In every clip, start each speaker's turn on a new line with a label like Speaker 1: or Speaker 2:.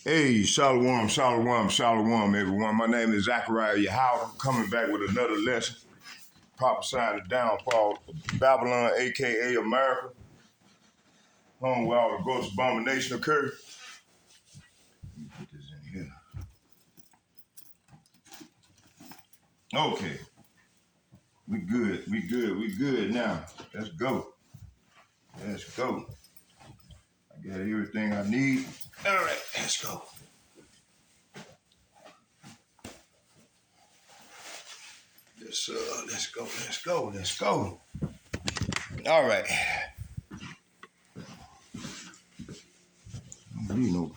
Speaker 1: Hey, Shalom, Shalom, Shalom, everyone. My name is Zachariah Yahweh. I'm coming back with another lesson, prophesying the downfall of Babylon, a.k.a. America, home where all the gross abomination occurred. Let me put this in here. Okay, we good now. Let's go. I got everything I need. All right, let's go. Let's go. All right. You know.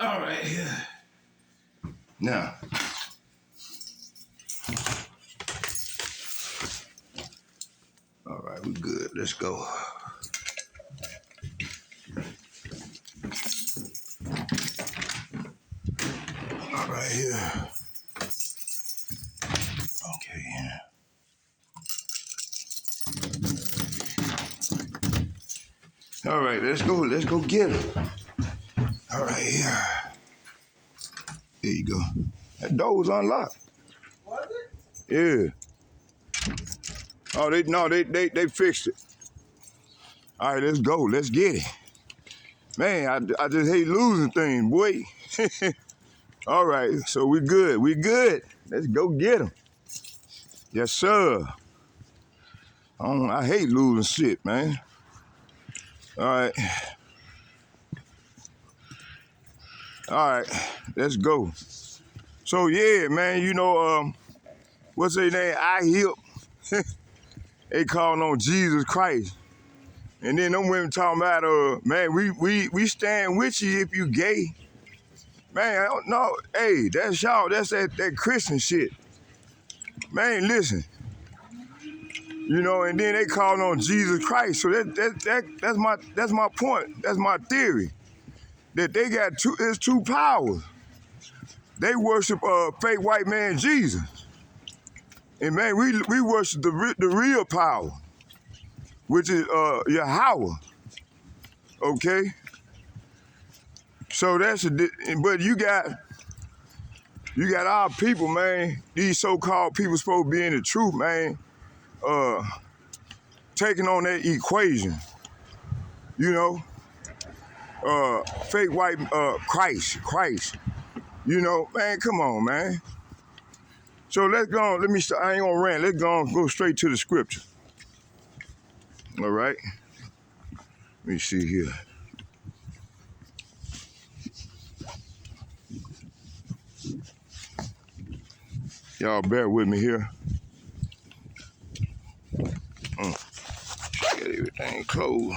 Speaker 1: All right, here. Now, all right, we good. Let's go. All right, here. Okay, yeah. All right, let's go. Let's go get him. All right, here. There you go. That door was unlocked. Was it? Yeah. Oh, they fixed it. All right, let's go. Let's get it. Man, I just hate losing things, boy. All right, so we good. We good. Let's go get him. Yes, sir. I hate losing shit, man. All right. All right, let's go. So yeah, man, you know, what's their name? I Hip. They calling on Jesus Christ. And then them women talking about, man, we stand with you if you gay. Man, I don't know. Hey, that's y'all. That's that Christian shit. Man, listen. You know, and then they calling on Jesus Christ. So that's my point. That's my theory. That they got there's two powers. They worship fake white man Jesus. And man, we worship the real power, which is Yahweh. Okay? So but you got our people, man, these so-called people supposed to be in the truth, man, taking on that equation, you know, fake white Christ, you know, man, come on, man. So let's go on, I ain't gonna rant, let's go straight to the scripture. All right, let me see here. Y'all bear with me here. Get everything closed.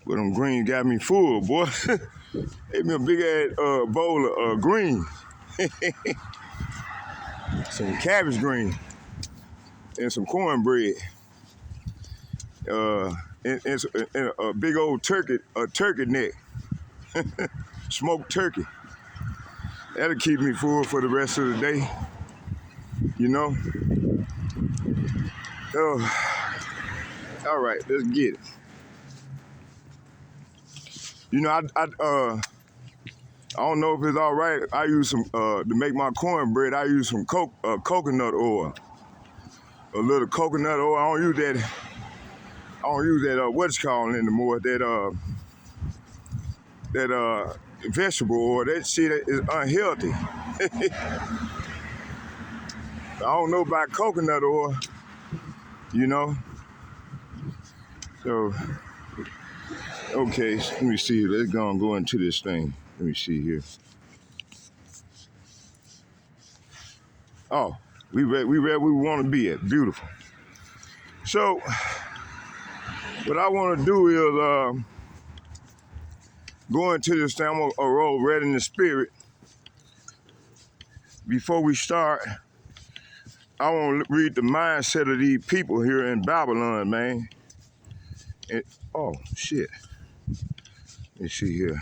Speaker 1: But them greens got me full, boy. Gave me a big ass bowl of greens. Some cabbage greens and some cornbread. And a big old turkey neck. Smoked turkey. That'll keep me full for the rest of the day. You know? All right, let's get it. You know, I don't know if it's all right. I use some, to make my cornbread, I use some coconut oil. A little coconut oil. I don't use that, what's called anymore, that vegetable oil. That shit is unhealthy. I don't know about coconut oil, you know? So, okay, let me see. Let's go into this thing. Let me see here. Oh, we read where we want to be at. Beautiful. So, what I want to do is go into this thing. I'm going to roll red in the spirit. Before we start, I want to read the mindset of these people here in Babylon, man. And, oh, shit. Let me see here.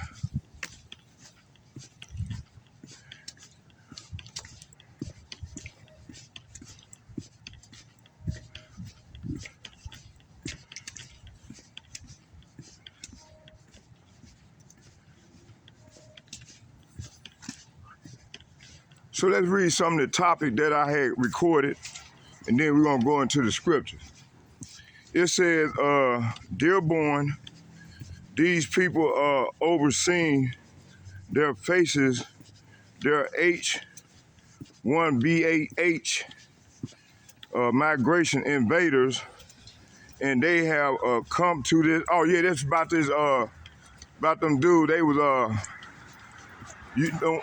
Speaker 1: So let's read some of the topic that I had recorded, and then we're gonna go into the scriptures. It says, Dearborn, these people are overseeing their faces, their H1B8H migration invaders, and they have come to this. Oh yeah, that's about this about them dude. They was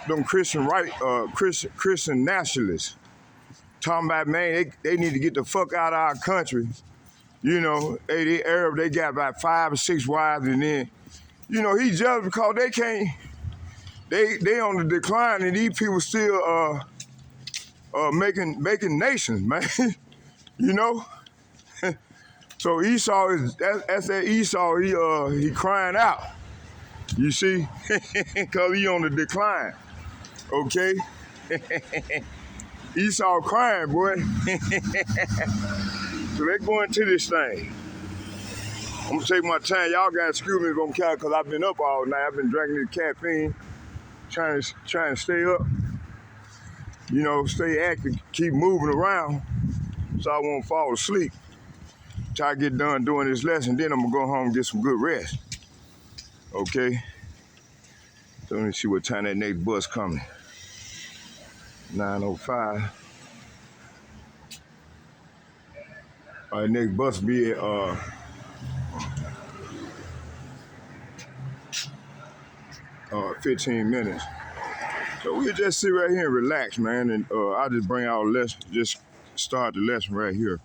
Speaker 1: them Christian Christian nationalists talking about, man, they need to get the fuck out of our country. You know, they Arab, they got about 5 or 6 wives, and then, you know, he jealous because they can't. They on the decline, and these people still making nations, man. You know. So Esau that's that Esau. He crying out. You see, because he on the decline. Okay. Esau crying, boy. So let's go into this thing. I'm gonna take my time. Y'all gotta excuse me if I'm counting, because I've been up all night. I've been drinking this caffeine, trying to stay up. You know, stay active, keep moving around, so I won't fall asleep. Till I get done doing this lesson, then I'm gonna go home and get some good rest. Okay. So let me see what time that next bus coming. 9:05. All right, next bus be at 15 minutes. So we'll just sit right here and relax, man, and I'll just bring out a lesson, just start the lesson right here.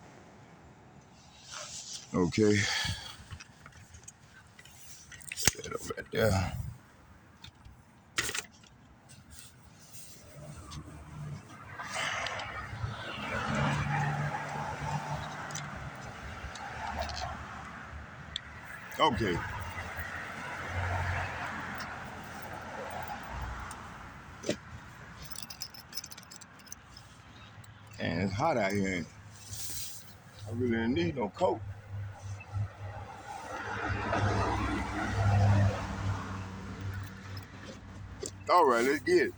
Speaker 1: Okay. Set it up right there. Okay. And it's hot out here. I really didn't need no coat. All right, let's get it.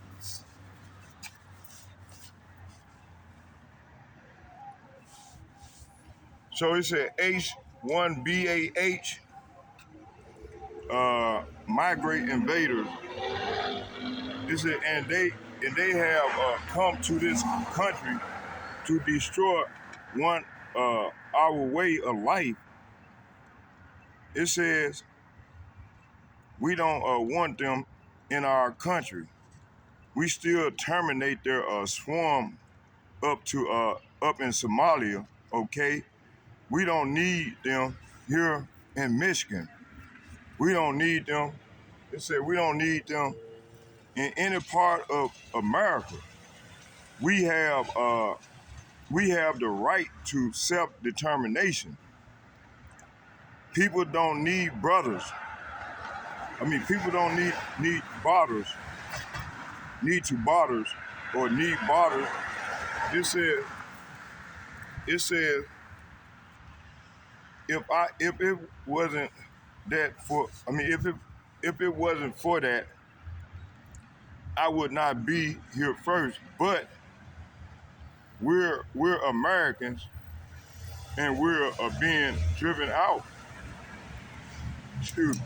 Speaker 1: So it said H1B8H migrate invaders. It said, and they have come to this country to destroy our way of life. It says we don't want them in our country. We still terminate their swarm up in Somalia. Okay, we don't need them here in Michigan. We don't need them. It said we don't need them in any part of America. We have the right to self-determination. People don't need brothers. People don't need borders. Need to borders or need borders. It says if it wasn't that for if it wasn't for that, I would not be here first. But we're Americans, and we're being driven out. Excuse me.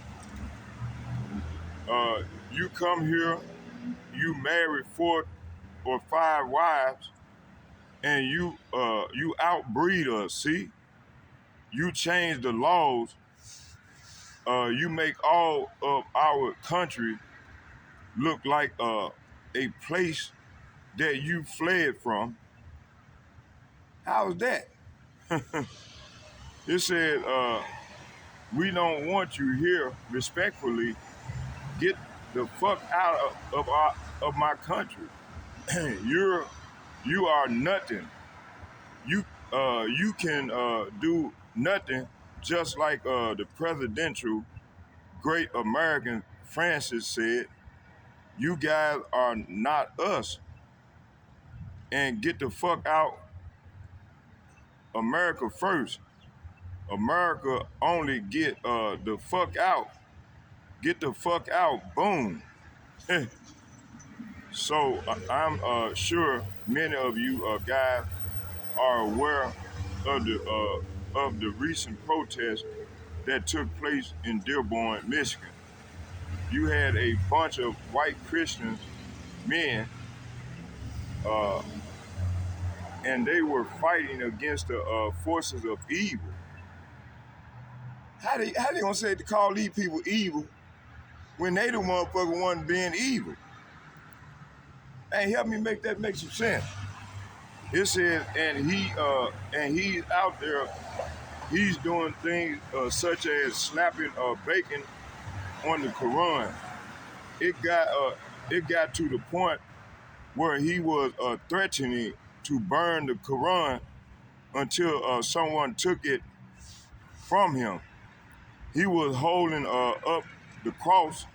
Speaker 1: You come here, you marry 4 or 5 wives, and you outbreed us. See, you change the laws. You make all of our country look like a place that you fled from. How's that? It said, we don't want you here. Respectfully, get the fuck out of my country. You are nothing. You can do nothing. Just like the presidential great American Francis said, you guys are not us. And get the fuck out America first. America only get the fuck out. Get the fuck out. Boom. So I'm sure many of you guys are aware of the recent protests that took place in Dearborn, Michigan. You had a bunch of white Christian men, uh, and they were fighting against the forces of evil. How they gonna say to call these people evil when they the motherfucker one being evil? Hey, help me make that make some sense. It says, and he's out there. He's doing things such as slapping bacon on the Quran. It got to the point where he was threatening to burn the Quran until someone took it from him. He was holding up the cross.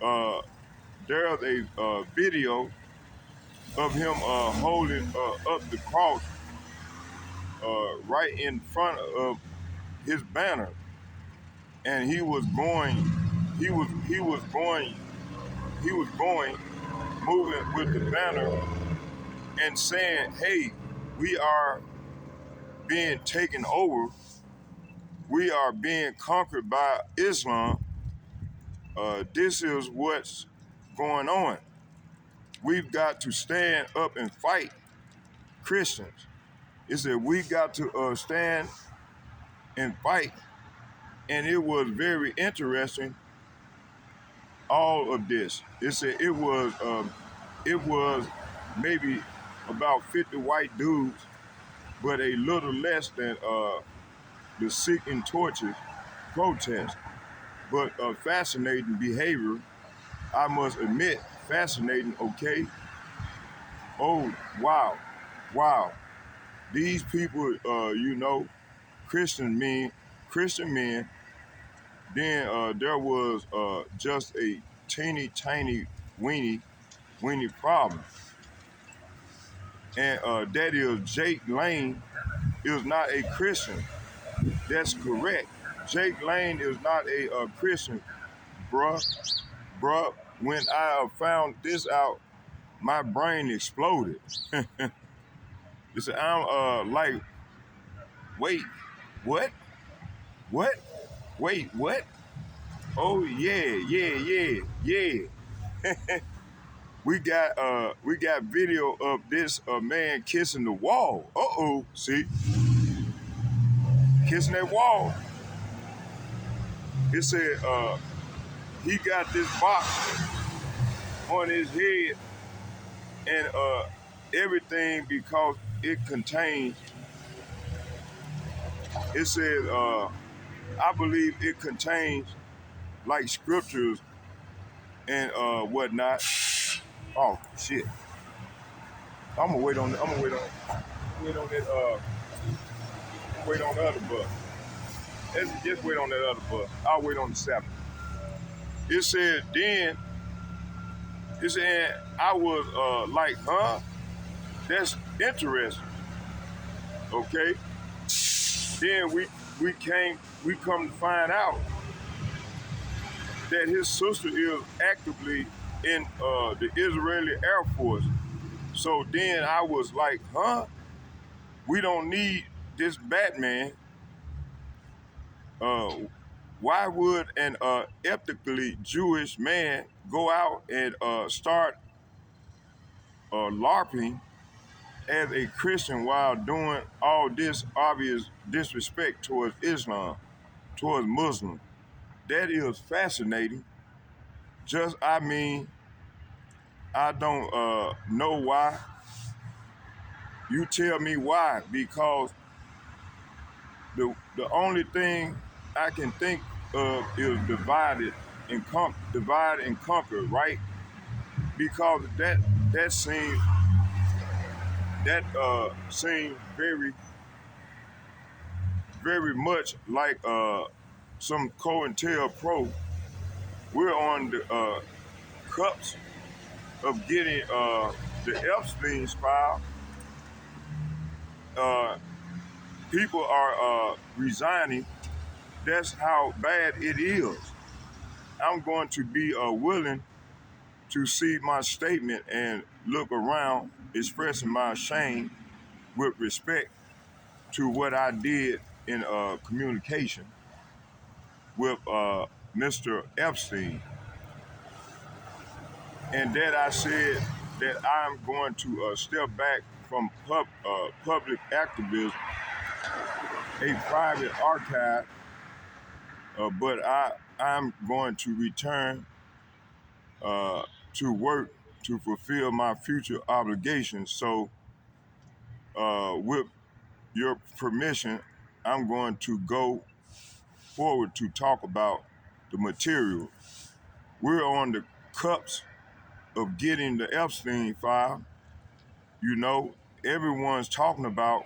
Speaker 1: Uh, there's a video of him holding up the cross right in front of his banner, and he was going, moving with the banner and saying, "Hey, we are being taken over. We are being conquered by Islam. This is what's going on. We've got to stand up and fight Christians." It said we got to stand and fight, and it was very interesting. All of this, it said it was maybe about 50 white dudes, but a little less than the Seeking Torches protest. But fascinating behavior, I must admit, fascinating. Okay. Oh wow, wow. These people, Christian men. Then there was just a teeny tiny weeny problem, and that is Jake Lane is not a Christian. That's correct. Jake Lane is not a Christian, bruh. When I found this out, my brain exploded. You said I'm like, wait, what? What? Wait, what? Oh yeah. We got video of this man kissing the wall. See, kissing that wall. It said he got this box on his head and everything because it contains. It says I believe it contains like scriptures and whatnot. Oh shit! I'm gonna wait on that. Wait on the other bus. Let's just wait on that other bus. I'll wait on the 7th. It said then. It said I was like, huh? That's interesting. Okay. Then we come to find out that his sister is actively in the Israeli Air Force. So then I was like, huh? We don't need this Batman. Why would an ethnically Jewish man go out and start LARPing as a Christian while doing all this obvious disrespect towards Islam, towards Muslims? That is fascinating. I don't know why. You tell me why, because the only thing I can think of is divide and conquer, right? Because that seems very very much like some COINTELPRO. We're on the cups of getting the Epstein file. People are resigning. That's how bad it is. I'm going to be willing to see my statement and look around, expressing my shame with respect to what I did in communication with Mr. Epstein, and that I said that I'm going to step back from public activism, a private archive, but I'm going to return to work to fulfill my future obligations. So, with your permission, I'm going to go forward to talk about the material. We're on the cups of getting the Epstein file. You know, everyone's talking about,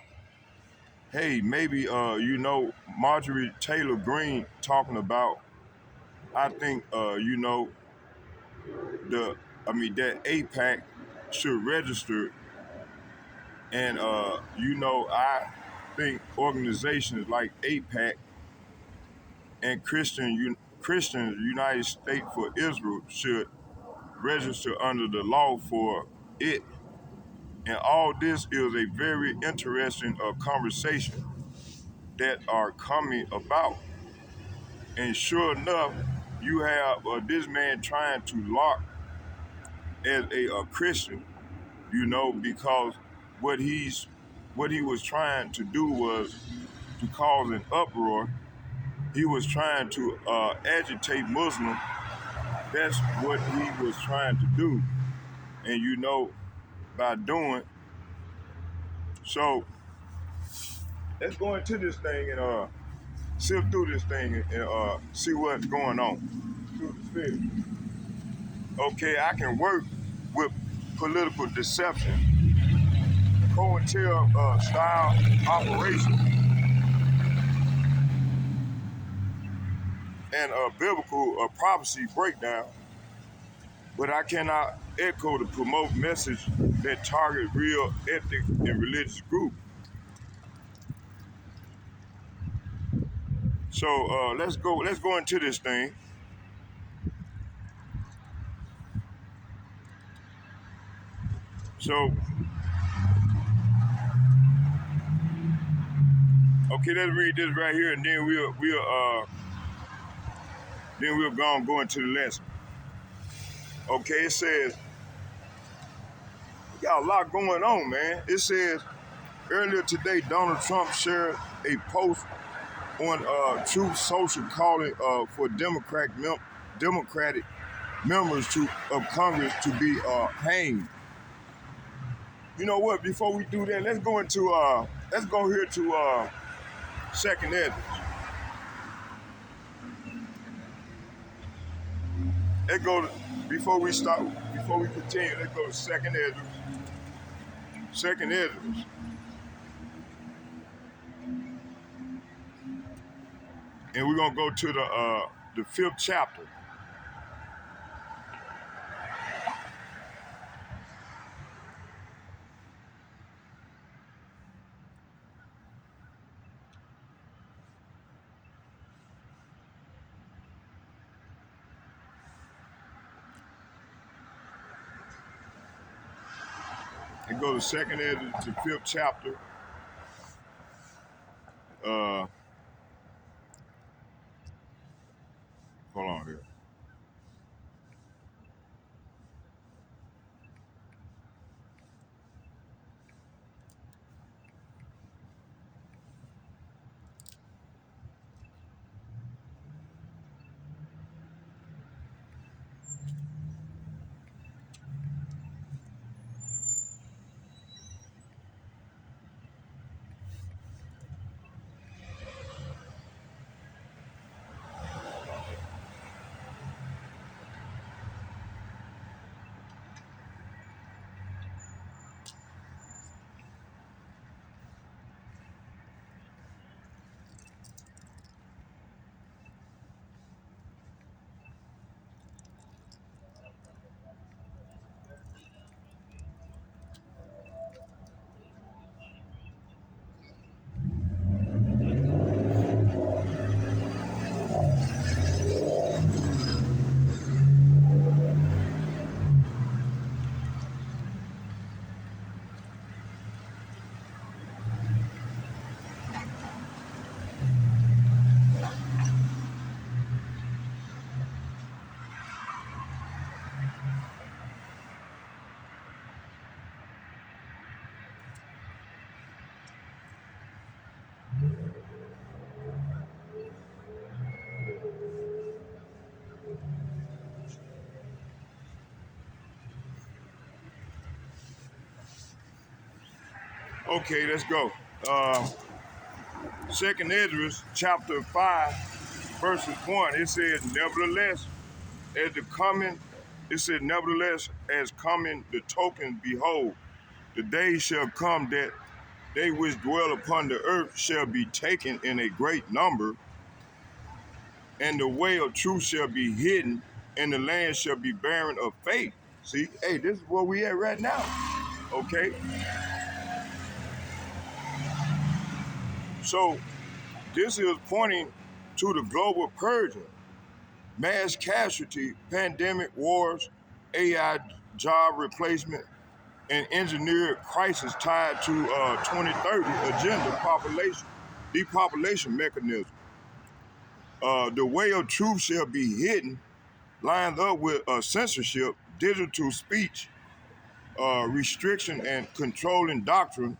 Speaker 1: hey, maybe, Marjorie Taylor Greene talking about, I think, that AIPAC should register. And, I think organizations like AIPAC and Christian United States for Israel should register under the law for it. And all this is a very interesting conversation that are coming about. And sure enough, you have this man trying to lock as a Christian, because what he was trying to do was to cause an uproar. He was trying to agitate Muslims. That's what he was trying to do. And by doing so, let's go into this thing and sift through this thing and see what's going on through the spirit. Okay, I can work with political deception, COINTEL style operation, and a biblical prophecy breakdown, but I cannot echo the promote message that target real ethnic and religious groups. So let's go into this thing. So okay, let's read this right here, and then we'll go into the lesson. Okay, it says we got a lot going on, man. It says earlier today, Donald Trump shared a post on Truth Social calling for Democratic members of Congress to be hanged. You know what? Before we do that, let's go here to Second Edwards. Before we continue, let's go to Second Edwards. Second Edwards. And we're gonna go to the 5th chapter. And go to Second Edwards, to 5th chapter. Hold on here. Okay, let's go. Second Ezra, chapter 5, verses 1. It says, nevertheless, as the coming, it said, nevertheless, as coming the token, behold, the day shall come that they which dwell upon the earth shall be taken in a great number, and the way of truth shall be hidden, and the land shall be barren of faith. See, hey, this is where we at right now. Okay, so this is pointing to the global purging, mass casualty, pandemic, wars, AI job replacement, and engineered crisis tied to 2030 agenda depopulation mechanism. The way of truth shall be hidden, lined up with censorship, digital speech, restriction, and controlling doctrine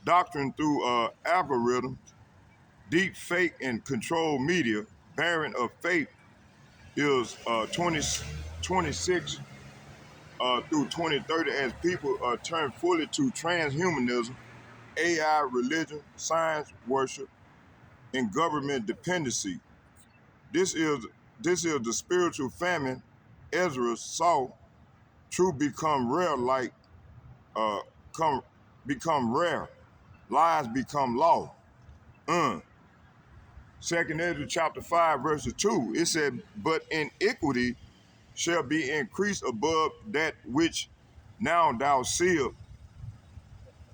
Speaker 1: through algorithms, deep fake and controlled media, barren of faith is 2026 through 2030 as people turn fully to transhumanism, AI, religion, science, worship, and government dependency. This is the spiritual famine Ezra saw. Truth become rare, like uh, become rare. Lies become law. Second Ezra chapter 5, verse 2. It said, but iniquity shall be increased above that which now thou seest,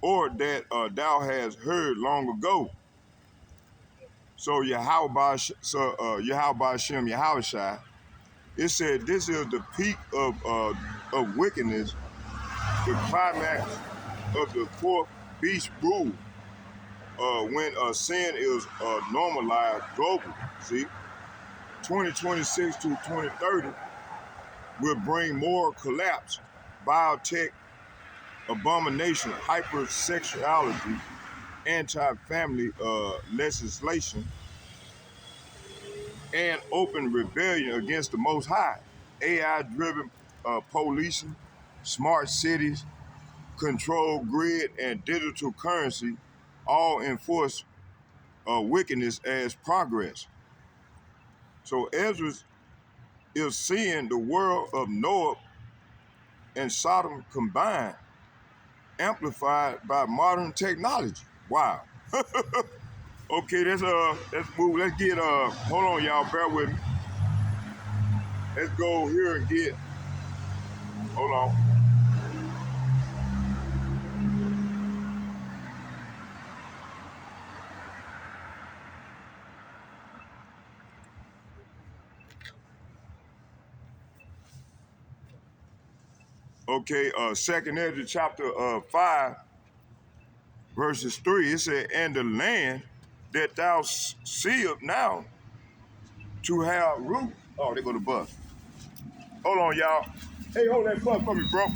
Speaker 1: or that thou hast heard long ago. So Yahweh Shem Yahushai, it said this is the peak of wickedness, the climax of the fourth beast rule, when sin is normalized globally. See, 2026 to 2030 will bring more collapse, biotech abomination, hypersexuality, anti-family legislation, and open rebellion against the Most High. AI-driven policing, smart cities, control grid, and digital currency all enforce wickedness as progress. So Ezra is seeing the world of Noah and Sodom combined, amplified by modern technology. Wow. Okay, let's move. Let's get hold on, y'all, bear with me. Let's go here and get, hold on. Okay, Second Ezra chapter 5, verses 3, it said, and the land that thou seest now to have root. Oh, they go to bus. Hold on, y'all. Hey, hold that bus for me, bro.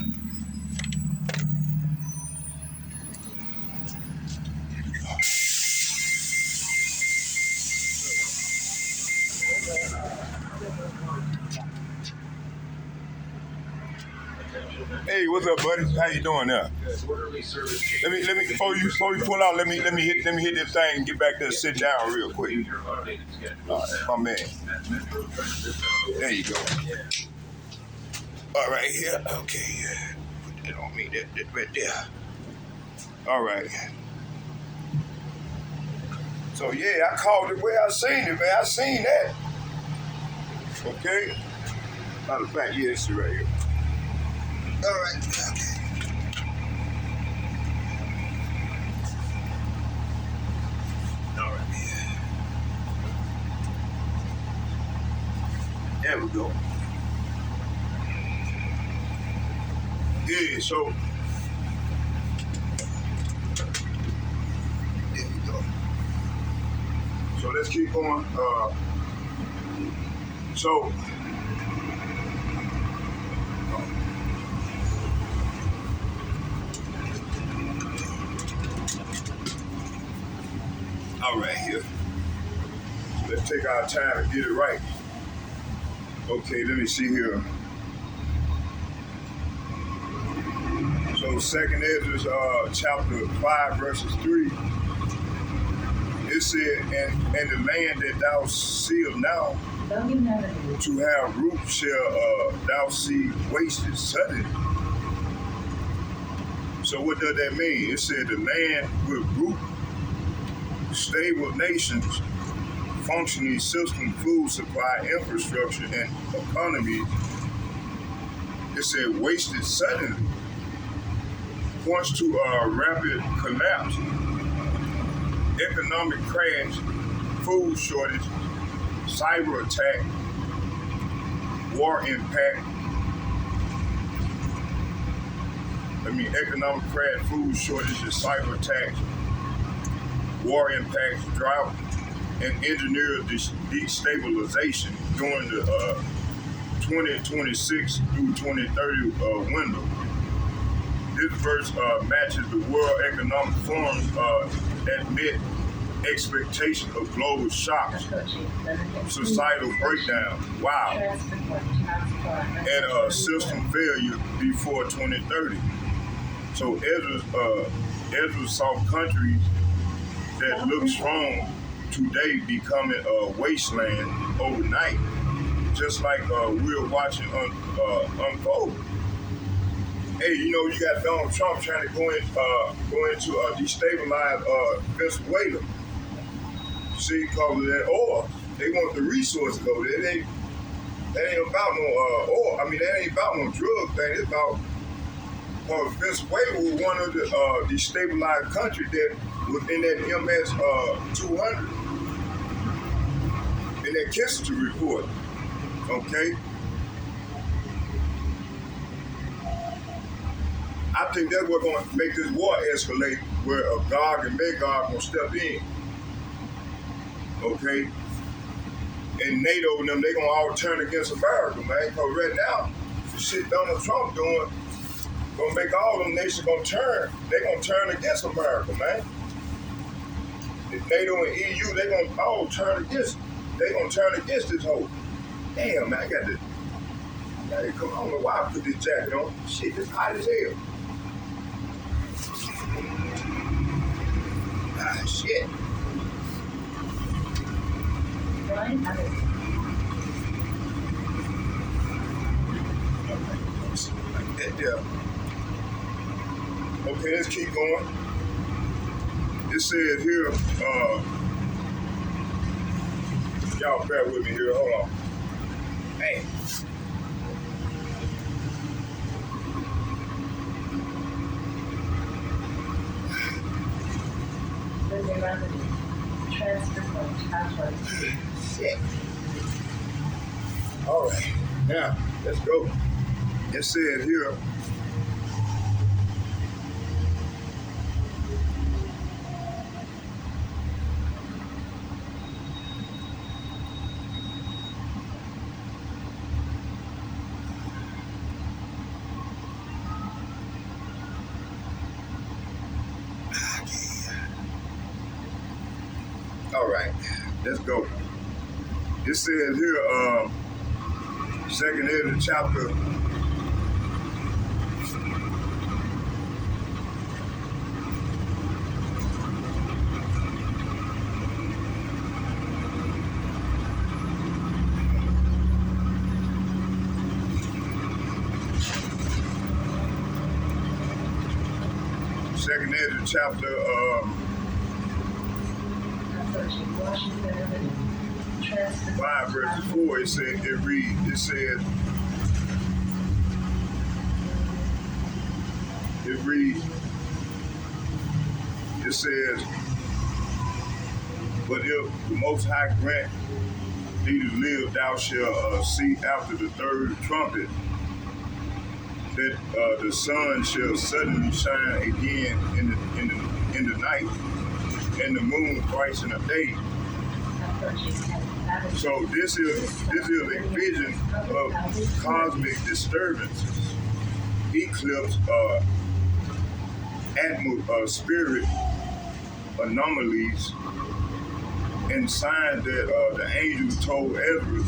Speaker 1: Hey, what's up, buddy? How you doing there? Let me before you pull out, let me hit this thing and get back there and sit down real quick. All right, my man. There you go. All right, here. Okay. Put that on me. That right there. All right. So yeah, I called it where I seen it, man. I seen that. Okay. Matter of fact, yeah, it's right here. All right. Okay. All right. There we go. Yeah, so there we go. So let's keep going. So all right, here. Let's take our time and get it right. Okay, let me see here. So So Second Ezra chapter 5 verses 3, it said, and the land that thou seest now to have root shall thou see wasted suddenly. So what does that mean? It said the land with root, stable nations, functioning system, food supply, infrastructure, and economy, it said wasted suddenly, points to a rapid collapse, economic crash, food shortage, cyber attack, war impact. Economic crash, food shortages, cyber attacks, war impacts, drought, and engineered destabilization during the 2026 through 2030 window. This verse matches the World Economic Forum's admit expectation of global shocks, societal breakdown, and system failure before 2030. So Ezra saw countries that look strong today becoming a wasteland overnight, just like we're watching unfold. Hey, you got Donald Trump trying to go into destabilize Venezuela. See, because of that oil, they want the resources over there. That ain't about no oil. That ain't about no drug thing. It's about Venezuela was one of the destabilized countries that was in that MS 200 in that Kissinger report. Okay. I think that's what's going to make this war escalate, where Gog and Magog going to step in. Okay? And NATO and them, they going to all turn against America, man. Because right now, the shit Donald Trump doing, going to make all them nations going to turn. They going to turn against America, man. The NATO and EU, they going to all turn against, they going to turn against this whole. Damn, man, I got this. I don't know why I put this jacket on. Shit, it's hot as hell. Ah, shit. Okay, let's keep going. It says here, y'all bear with me here, hold on. Hey. Shit. All right, now let's go. It said here, all right, let's go. It says here, Second Ezra chapter 5 verse 4, it says, but if the Most High grant thee to live, thou shalt see after the third trumpet that the sun shall suddenly shine again in the night, and the moon twice in a day. So this is a vision of cosmic disturbances, eclipse, spirit anomalies, and signs that the angel told Ezra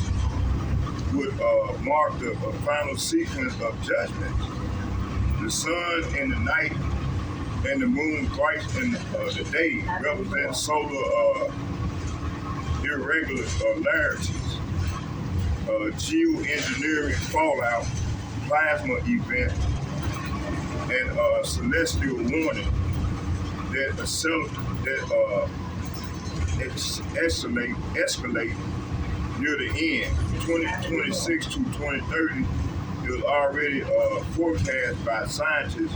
Speaker 1: would mark the final sequence of judgment. The sun in the night and the moon twice in the day represent solar irregularities, geoengineering fallout, plasma event, and celestial warning that escalate near the end. 2026 to 2030 is already forecast by scientists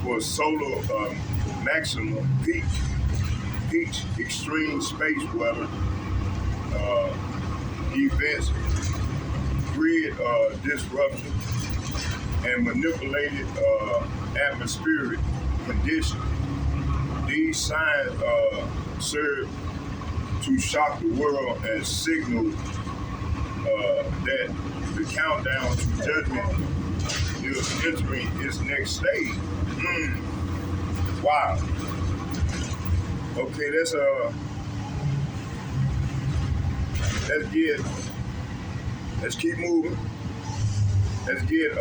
Speaker 1: for solar maximum peak extreme space weather events, grid disruption, and manipulated atmospheric conditions. These signs serve to shock the world and signal that the countdown to judgment is entering its next stage. Wow. Okay, let's keep moving. Let's get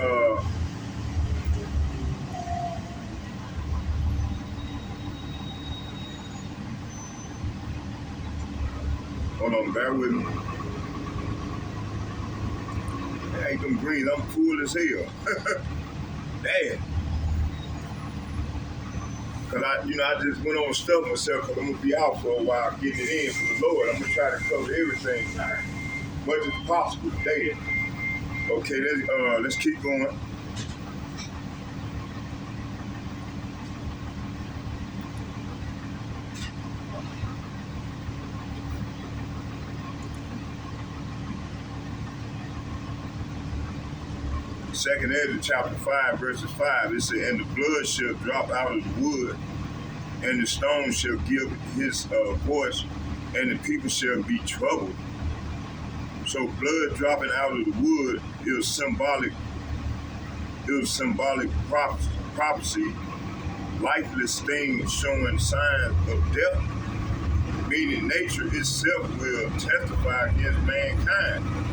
Speaker 1: hold on, bear with me. I ain't them greens, I'm full as hell. Damn. Cause I just went on and stuffed myself because I'm gonna be out for a while getting it in for the Lord. I'm gonna try to cover everything as much as possible today. Okay, let's keep going. Second Ezra chapter 5, verses 5, it said, and the blood shall drop out of the wood, and the stone shall give his voice, and the people shall be troubled. So blood dropping out of the wood is symbolic prophecy, lifeless things showing signs of death, meaning nature itself will testify against mankind.